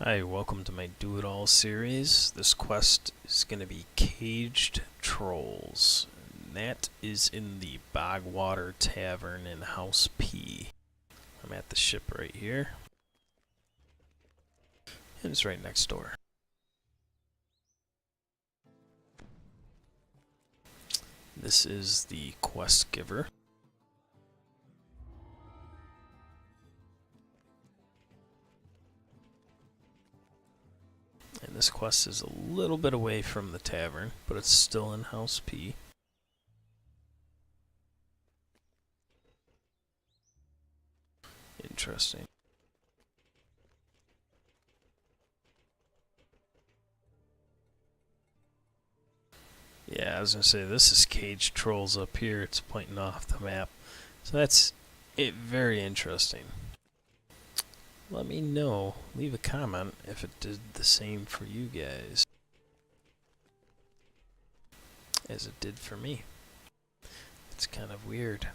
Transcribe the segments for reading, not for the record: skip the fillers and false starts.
Hi, welcome to my Do It All series. This quest is going to be Caged Trolls. And that is in the Bogwater Tavern in House P. I'm at the ship right here. And it's right next door. This is the quest giver. And this quest is a little bit away from the tavern, but it's still in House P. Interesting. Yeah, I was going to say, this is Caged Trolls up here. It's pointing off the map. So that's very interesting. Let me know, leave a comment if it did the same for you guys as it did for me. It's kind of weird.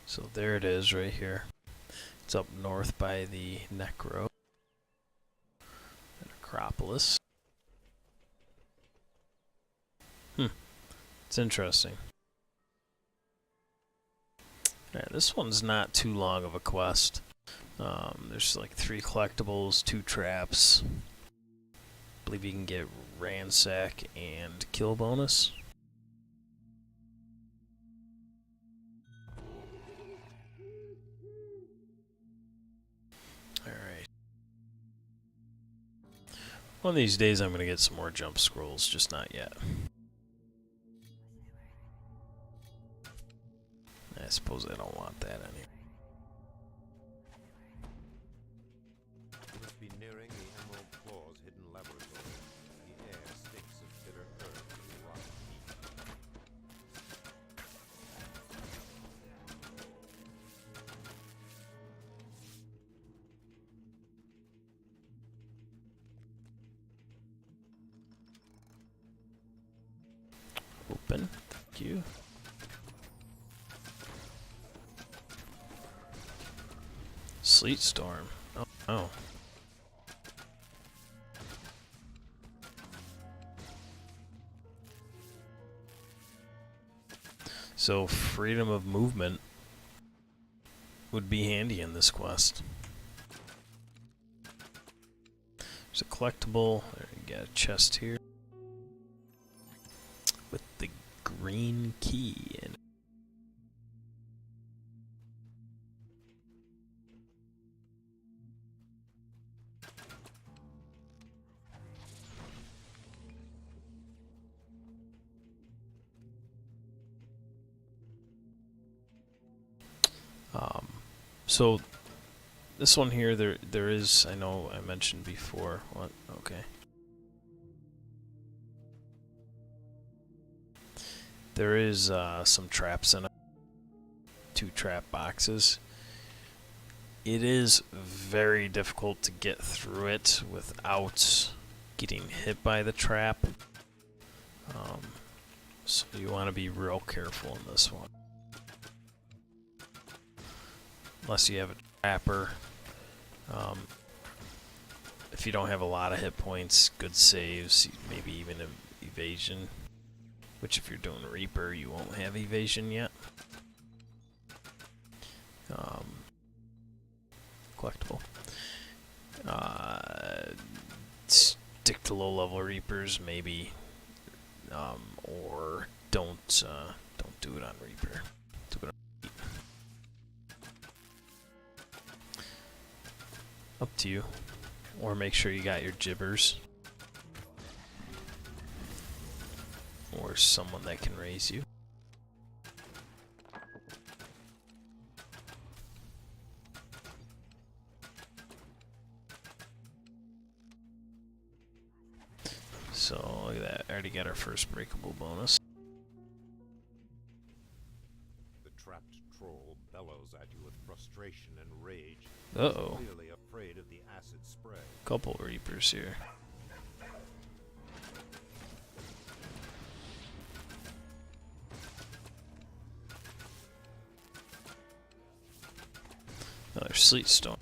So there it is right here. It's up north by the Necro and Acropolis. It's interesting. Alright, this one's not too long of a quest. There's like 3 collectibles, 2 traps. I believe you can get ransack and kill bonus. Alright. One of these days I'm going to get some more jump scrolls, just not yet. I suppose I don't want that anyway. You must be nearing the Emerald Claw's hidden laboratory. The air stinks of bitter earth and rotten meat. Open. Thank you. Sleet storm. Oh, no. So freedom of movement would be handy in this quest. There's a collectible. There you got a chest here with the green key in it. So this one here, there is, I know I mentioned before. What? Okay. There is some traps in it. 2 trap boxes. It is very difficult to get through it without getting hit by the trap. So you want to be real careful in this one. Unless you have a trapper. If you don't have a lot of hit points, good saves, maybe even an evasion. Which if you're doing Reaper, you won't have evasion yet. Collectible. Stick to low-level Reapers, maybe, or don't do it on Reaper. Do it on Reap. Up to you. Or make sure you got your gibbers. Or someone that can raise you. So look at that, I already got our first breakable bonus. The trapped troll bellows at you with frustration and rage. Uh-oh. He's clearly afraid of the acid spray. Couple Reapers here. Another Sleet Storm.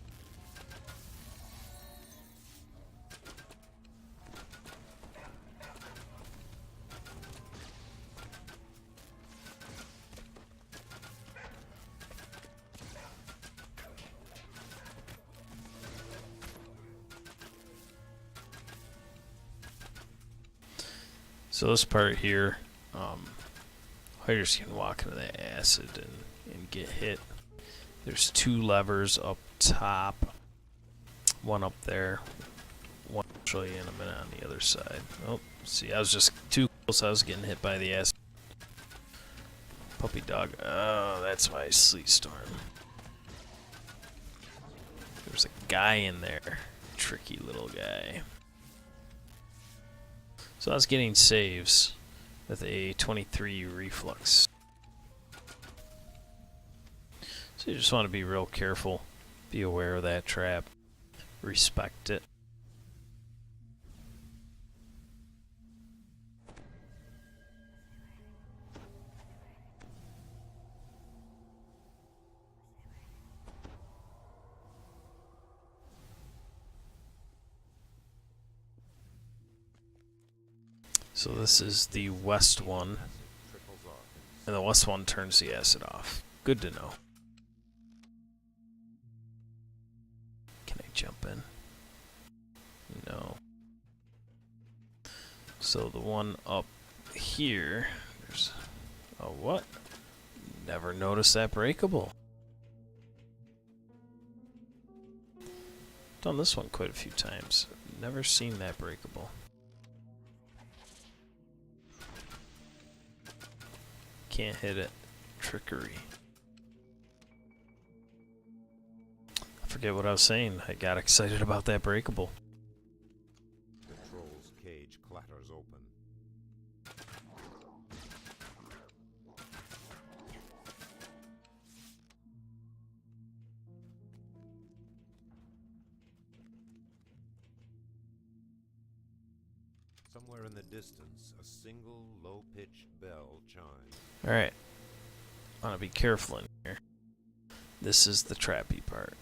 So this part here, hiders can walk into the acid and get hit. There's 2 levers up top, one up there, one I'll show you in a minute on the other side. Oh, see, I was just too close. I was getting hit by the acid. Puppy dog. Oh, that's why Sleet Storm. There's a guy in there. Tricky little guy. So I was getting saves with a 23 reflux. So you just want to be real careful. Be aware of that trap. Respect it. So this is the west one, and the west one turns the acid off. Good to know. Can I jump in? No. So the one up here, there's a what? Never noticed that breakable. Done this one quite a few times. Never seen that breakable. Can't hit it. Trickery. I forget what I was saying. I got excited about that breakable. The troll's cage clatters open. Somewhere in the distance, a single low-pitched bell chimes. Alright. I want to be careful in here. This is the trappy part.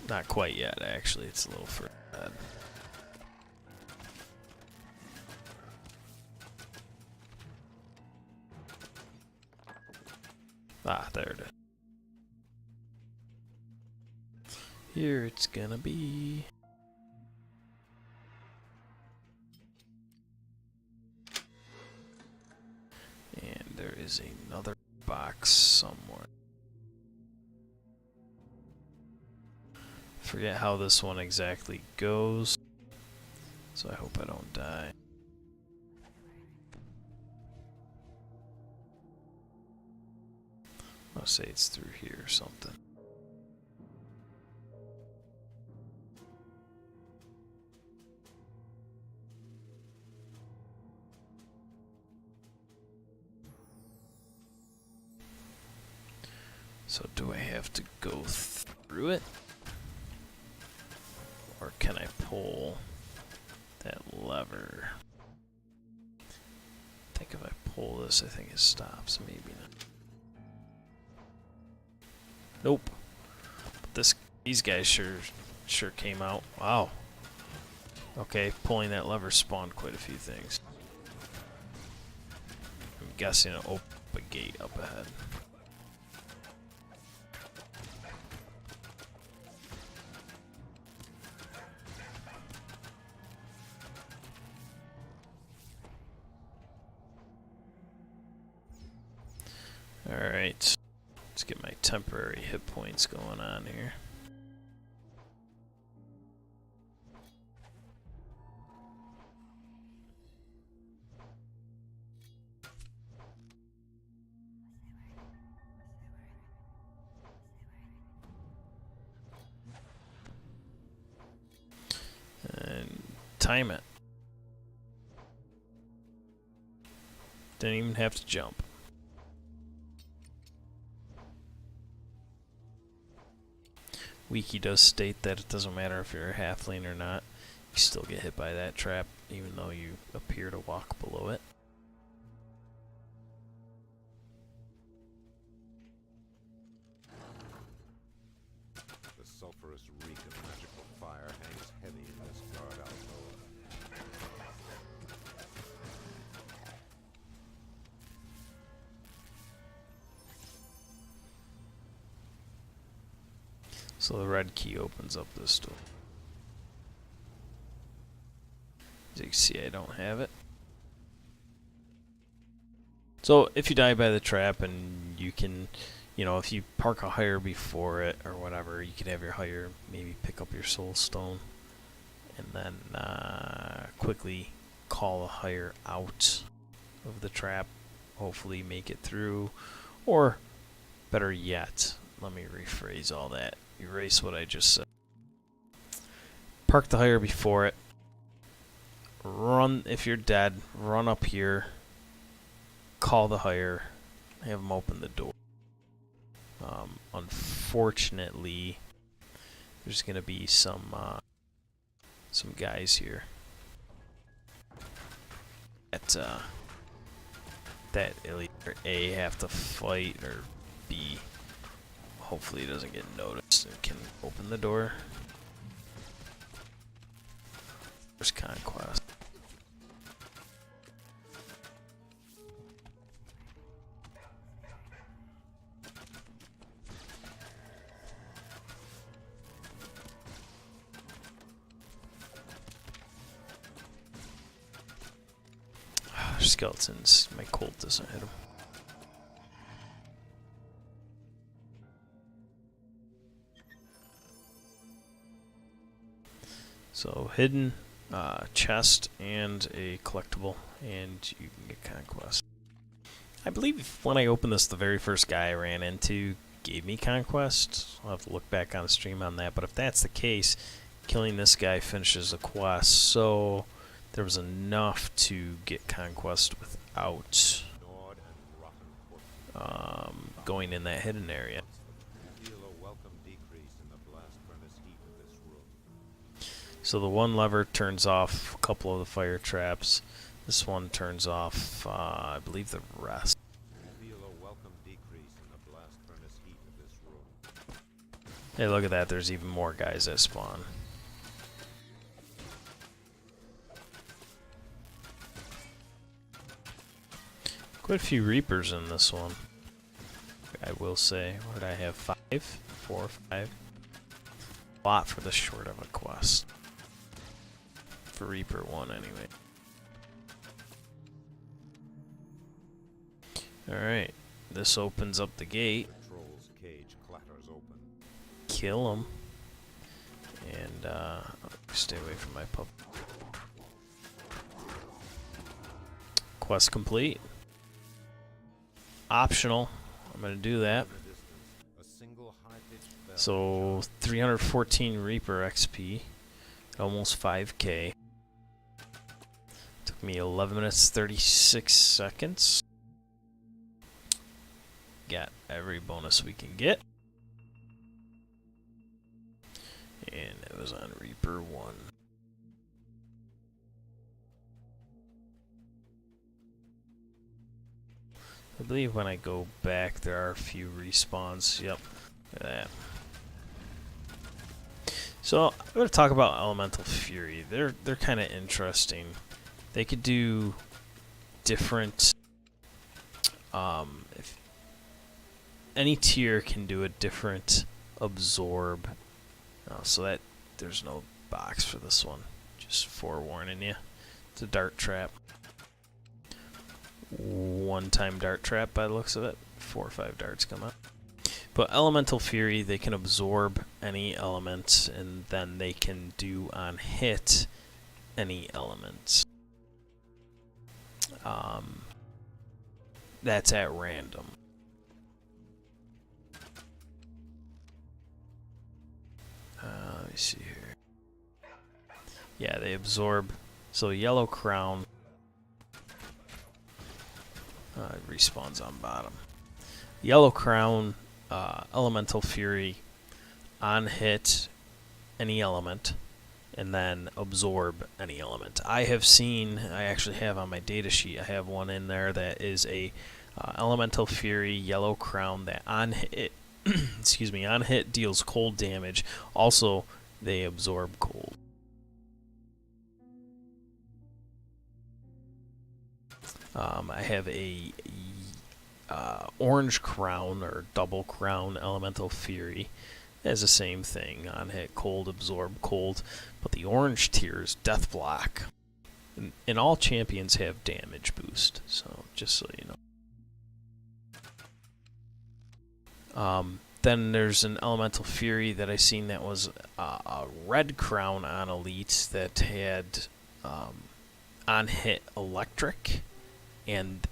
Not quite yet, actually. It's a little further ahead. Ah, there it is. Here it's gonna be. And there is another box somewhere. Forget how this one exactly goes, so I hope I don't die. I'll say it's through here or something. So do I have to go through it? Or can I pull that lever? I think if I pull this, I think it stops. Maybe not. Nope. But these guys sure came out. Wow. Okay, pulling that lever spawned quite a few things. I'm guessing it'll open up a gate up ahead. Alright, let's get my temporary hit points going on here. And time it. Didn't even have to jump. Wiki does state that it doesn't matter if you're a halfling or not, you still get hit by that trap even though you appear to walk below it. The sulphurous reek of magical fire hangs heavy in this guard alcove. So the red key opens up this door. As you can see, I don't have it. So if you die by the trap, and you can, you know, if you park a hire before it or whatever, you could have your hire maybe pick up your soul stone, and then quickly call a hire out of the trap. Hopefully make it through, or better yet, let me rephrase all that. Erase what I just said. Park the hire before it. Run, if you're dead, run up here. Call the hire. Have them open the door. Unfortunately, there's gonna be some guys here that either A, have to fight, or B, hopefully doesn't get noticed and can open the door. There's Conquest. Skeletons. My colt doesn't hit him. So hidden chest and a collectible, and you can get Conquest. I believe when I opened this, the very first guy I ran into gave me Conquest. I'll have to look back on the stream on that, but if that's the case, killing this guy finishes the quest, so there was enough to get Conquest without going in that hidden area. So the one lever turns off a couple of the fire traps. This one turns off, I believe, the rest. Hey, look at that. There's even more guys that spawn. Quite a few Reapers in this one, I will say. What did I have? 5? 4 or 5? A lot for this short of a quest. For Reaper 1, anyway. Alright, this opens up the gate. Kill him. And, stay away from my pup. Quest complete. Optional. I'm going to do that. So, 314 Reaper XP. Almost 5k. Took me 11 minutes 36 seconds. Got every bonus we can get. And it was on Reaper 1. I believe when I go back there are a few respawns. Yep. Look at that. So I'm going to talk about Elemental Fury. They're kind of interesting. They could do different. If any tier can do a different absorb. So that there's no box for this one. Just forewarning you. It's a dart trap. One-time dart trap by the looks of it. 4 or 5 darts come out. But Elemental Fury, they can absorb any element, and then they can do on hit any element. That's at random. Let me see here. Yeah, they absorb. So Yellow Crown respawns on bottom. Yellow Crown, Elemental Fury, on hit any element, and then absorb any element. I actually have on my data sheet, I have one in there that is a Elemental Fury, Yellow Crown that on hit, excuse me, on hit deals cold damage. Also, they absorb cold. I have a Orange Crown or Double Crown Elemental Fury. It has the same thing on hit, cold, absorb cold, but the orange tier is Death Block. And all champions have damage boost, so just so you know. Then there's an Elemental Fury that I seen that was a red crown on Elite that had on hit electric, and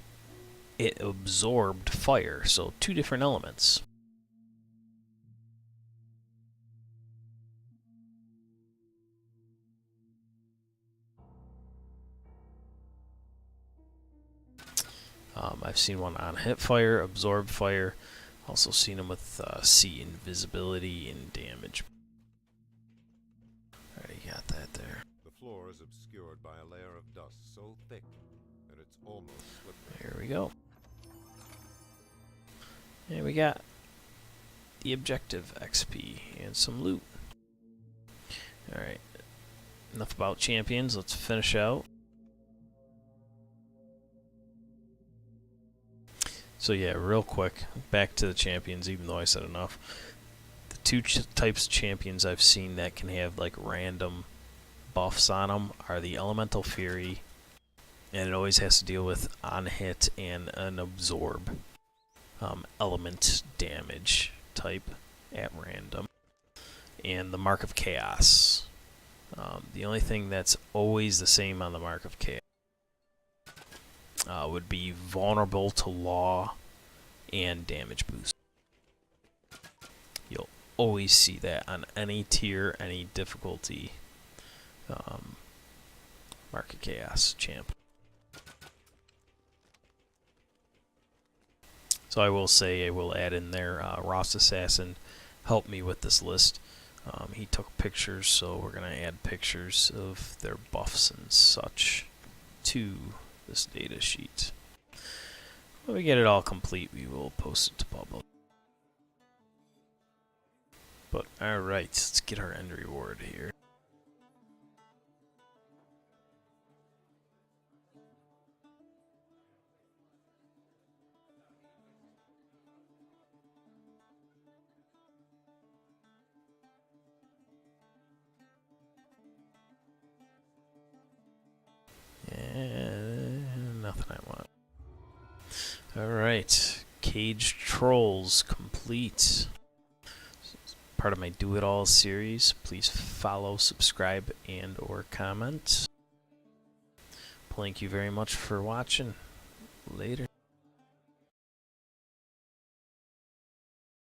it absorbed fire, so 2 different elements. I've seen one on hit fire, absorb fire. Also seen them with C invisibility and damage. Already got that there. The floor is obscured by a layer of dust so thick that it's almost slippery. There we go. And we got the objective XP and some loot. Alright. Enough about champions. Let's finish out. So yeah, real quick, back to the champions, even though I said enough. The 2 types of champions I've seen that can have like random buffs on them are the Elemental Fury, and it always has to deal with on hit and an absorb element damage type at random, and the Mark of Chaos. The only thing that's always the same on the Mark of Chaos would be vulnerable to law and damage boost. You'll always see that on any tier, any difficulty. Mark of Chaos champ. So I will say, I will add in there, Ross Assassin helped me with this list. He took pictures, so we're going to add pictures of their buffs and such to this data sheet. When we get it all complete, we will post it to public. But alright, let's get our end reward here. And nothing I want. Alright, Cage Trolls complete. Part of my Do It All series. Please follow, subscribe, and or comment. Thank you very much for watching. Later.